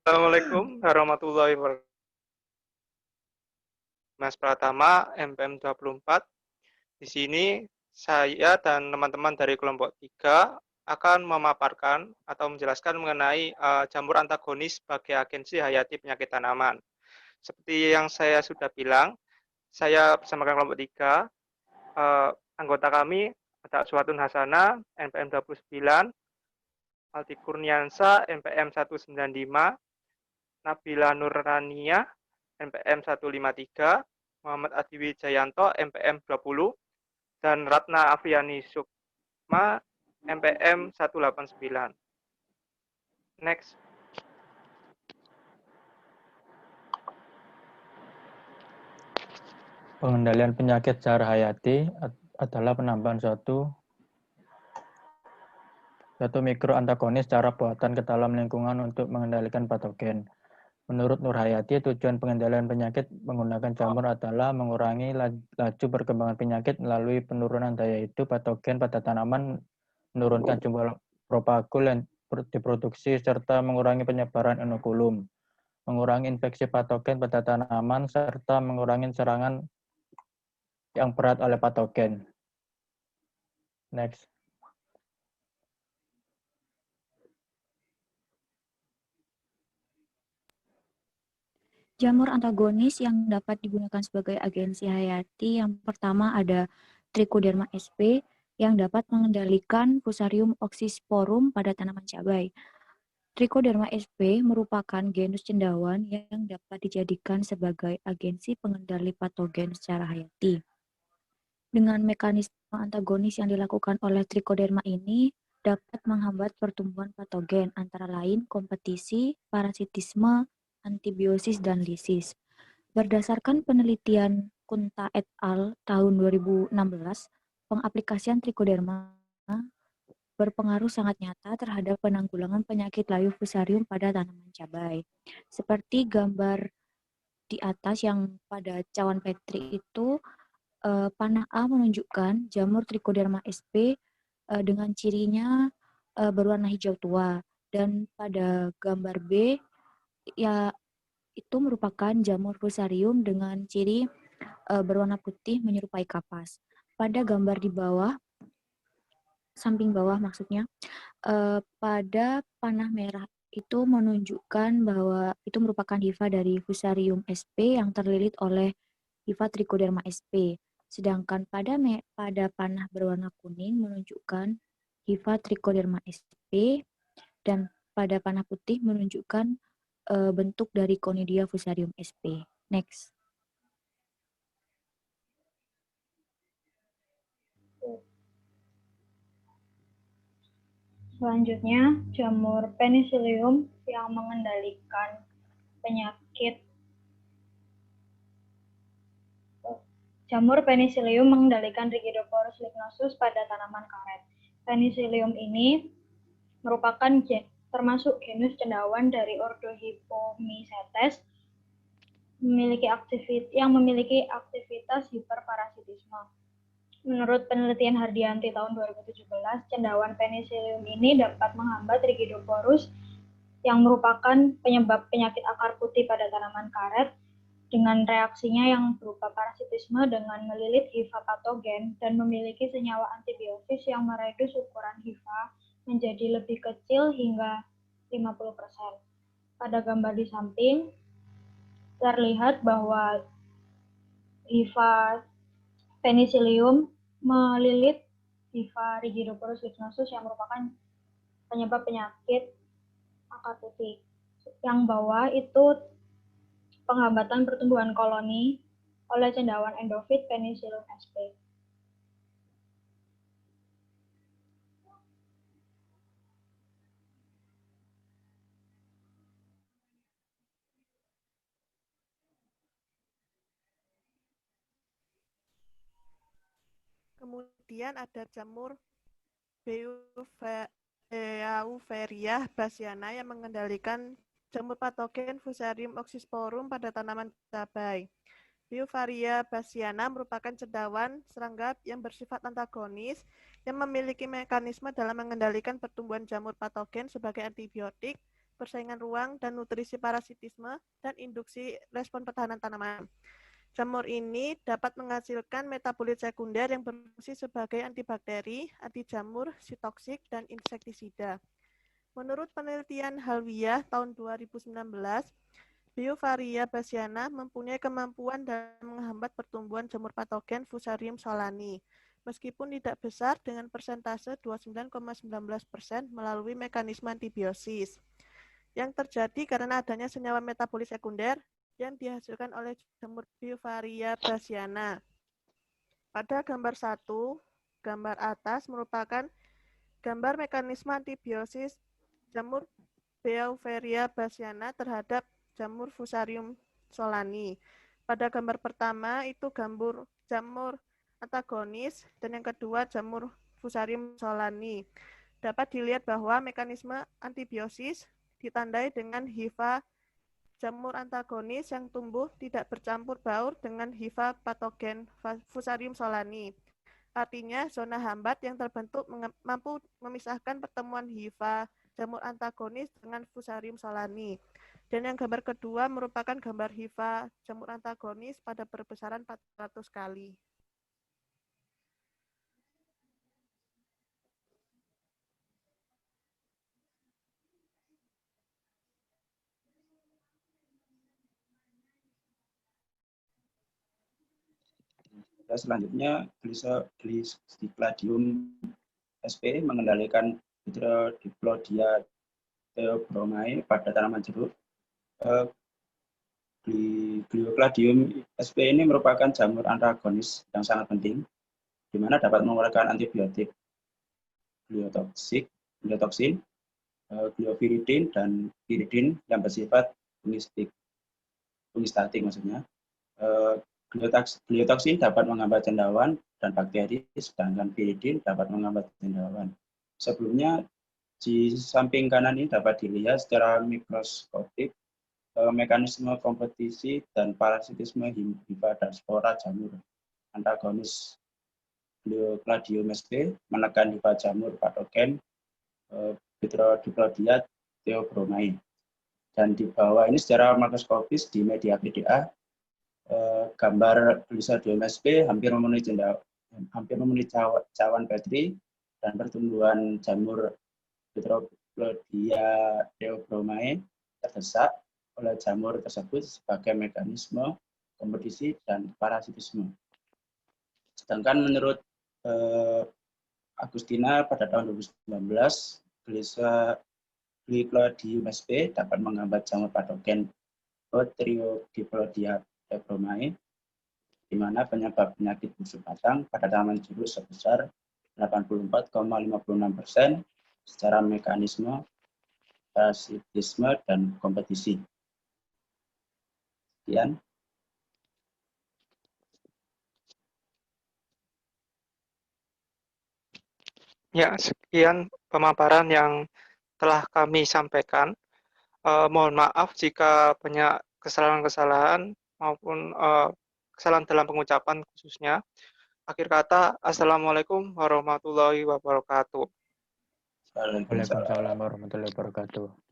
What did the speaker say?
Assalamualaikum warahmatullahi wabarakatuh. Mas Pratama, MPM 24. Di sini saya dan teman-teman dari kelompok 3 akan memaparkan atau menjelaskan mengenai jamur antagonis sebagai agensi hayati penyakit tanaman. Seperti yang saya sudah bilang, saya bersama kelompok 3, anggota kami ada Suatun Hasana, NPM 29, Alti Kurniansa, NPM 195, Nabila Nurrania, NPM 153, Muhammad Adi Wijayanto, NPM 20, dan Ratna Afriani Sukma, NPM 189. Next. Pengendalian penyakit secara hayati adalah penambahan suatu mikroantagonis secara buatan ke dalam lingkungan untuk mengendalikan patogen. Menurut Nur Hayati, tujuan pengendalian penyakit menggunakan jamur adalah mengurangi laju perkembangan penyakit melalui penurunan daya hidup patogen pada tanaman, menurunkan jumlah propagul yang diproduksi, serta mengurangi penyebaran inokulum, mengurangi infeksi patogen pada tanaman, serta mengurangi serangan yang berat oleh patogen. Next. Jamur antagonis yang dapat digunakan sebagai agensi hayati yang pertama ada Trichoderma sp yang dapat mengendalikan Fusarium oxysporum pada tanaman cabai. Trichoderma sp merupakan genus cendawan yang dapat dijadikan sebagai agensi pengendali patogen secara hayati. Dengan mekanisme antagonis yang dilakukan oleh Trichoderma ini dapat menghambat pertumbuhan patogen antara lain kompetisi, parasitisme, antibiosis, dan lisis. Berdasarkan penelitian Kunta et al. Tahun 2016, pengaplikasian Trichoderma berpengaruh sangat nyata terhadap penanggulangan penyakit layu fusarium pada tanaman cabai. Seperti gambar di atas yang pada cawan petri itu, panah A menunjukkan jamur Trichoderma sp dengan cirinya berwarna hijau tua, dan pada gambar B ya itu merupakan jamur fusarium dengan ciri berwarna putih menyerupai kapas. Pada gambar di bawah, samping bawah maksudnya, pada panah merah itu menunjukkan bahwa itu merupakan hifa dari Fusarium sp yang terlilit oleh hifa Trichoderma sp. Sedangkan pada panah berwarna kuning menunjukkan hifa Trichoderma sp, dan pada panah putih menunjukkan bentuk dari Conidia Fusarium sp. Next. Selanjutnya, jamur Penicillium yang mengendalikan penyakit. Jamur Penicillium mengendalikan Rigidophorus lignosus pada tanaman karet. Penicillium ini merupakan termasuk genus cendawan dari ordo Hypomycetes yang memiliki aktivitas hiperparasitisme. Menurut penelitian Hardianti tahun 2017, cendawan Penicillium ini dapat menghambat Rigidophorus yang merupakan penyebab penyakit akar putih pada tanaman karet dengan reaksinya yang berupa parasitisme dengan melilit hifa patogen dan memiliki senyawa antibiosis yang mereduks ukuran hifa menjadi lebih kecil hingga 50%. Pada gambar di samping terlihat bahwa hifa Penicillium melilit hifa Rigidophorus lignosus yang merupakan penyebab penyakit akar putih. Yang bawah itu penghambatan pertumbuhan koloni oleh cendawan endofit Penicillium sp. Kemudian ada jamur Beauveria bassiana yang mengendalikan jamur patogen Fusarium oxysporum pada tanaman cabai. Beauveria bassiana merupakan cendawan serangga yang bersifat antagonis yang memiliki mekanisme dalam mengendalikan pertumbuhan jamur patogen sebagai antibiotik, persaingan ruang, dan nutrisi parasitisme, dan induksi respon pertahanan tanaman. Jamur ini dapat menghasilkan metabolit sekunder yang berfungsi sebagai antibakteri, anti jamur, sitoksik, dan insektisida. Menurut penelitian Halwiah tahun 2019, Biovaria bassiana mempunyai kemampuan dalam menghambat pertumbuhan jamur patogen Fusarium solani, meskipun tidak besar dengan persentase 29,19% melalui mekanisme antibiosis, yang terjadi karena adanya senyawa metabolit sekunder yang dihasilkan oleh jamur Biovaria bassiana. Pada gambar 1, gambar atas merupakan gambar mekanisme antibiosis jamur Biovaria bassiana terhadap jamur Fusarium solani. Pada gambar pertama itu jamur antagonis dan yang kedua jamur Fusarium solani. Dapat dilihat bahwa mekanisme antibiosis ditandai dengan hifa jamur antagonis yang tumbuh tidak bercampur baur dengan hifa patogen Fusarium solani. Artinya, zona hambat yang terbentuk mampu memisahkan pertemuan hifa jamur antagonis dengan Fusarium solani. Dan yang gambar kedua merupakan gambar hifa jamur antagonis pada perbesaran 400 kali. Selanjutnya, Glycladium sp mengendalikan Hydrodiplodia theobromai pada tanaman jeruk. Glycladium sp ini merupakan jamur antagonis yang sangat penting, di mana dapat mengeluarkan antibiotik, gliotoksin, glioviridin, dan viridin yang bersifat fungistatik maksudnya. Gliotoksin dapat menghambat cendawan dan bakteri, sedangkan viridin dapat menghambat cendawan. Sebelumnya, di samping kanan ini dapat dilihat secara mikroskopik mekanisme kompetisi dan parasitisme hifa dan spora jamur antagonis Glycladium sp menekan hifa jamur patogen Hydrodiplodia theobromai. Dan di bawah ini secara makroskopis di media PDA, gambar Glycladium sp hampir memenuhi cawan bakteri dan pertumbuhan jamur Hydrodiplodia theobromai terdesak oleh jamur tersebut sebagai mekanisme kompetisi dan parasitisme. Sedangkan menurut Agustina pada tahun 2019, Glycladium sp dapat menghambat jamur patogen Hydrodiplodia theobromai, di mana penyebab penyakit busuk batang pada tanaman jeruk sebesar 84,56% secara mekanisme parasitisme dan kompetisi. Sekian. Ya, sekian pemaparan yang telah kami sampaikan. Mohon maaf jika banyak kesalahan-kesalahan maupun kesalahan dalam pengucapan khususnya. Akhir kata, Assalamualaikum warahmatullahi wabarakatuh. Waalaikumsalam warahmatullahi wabarakatuh.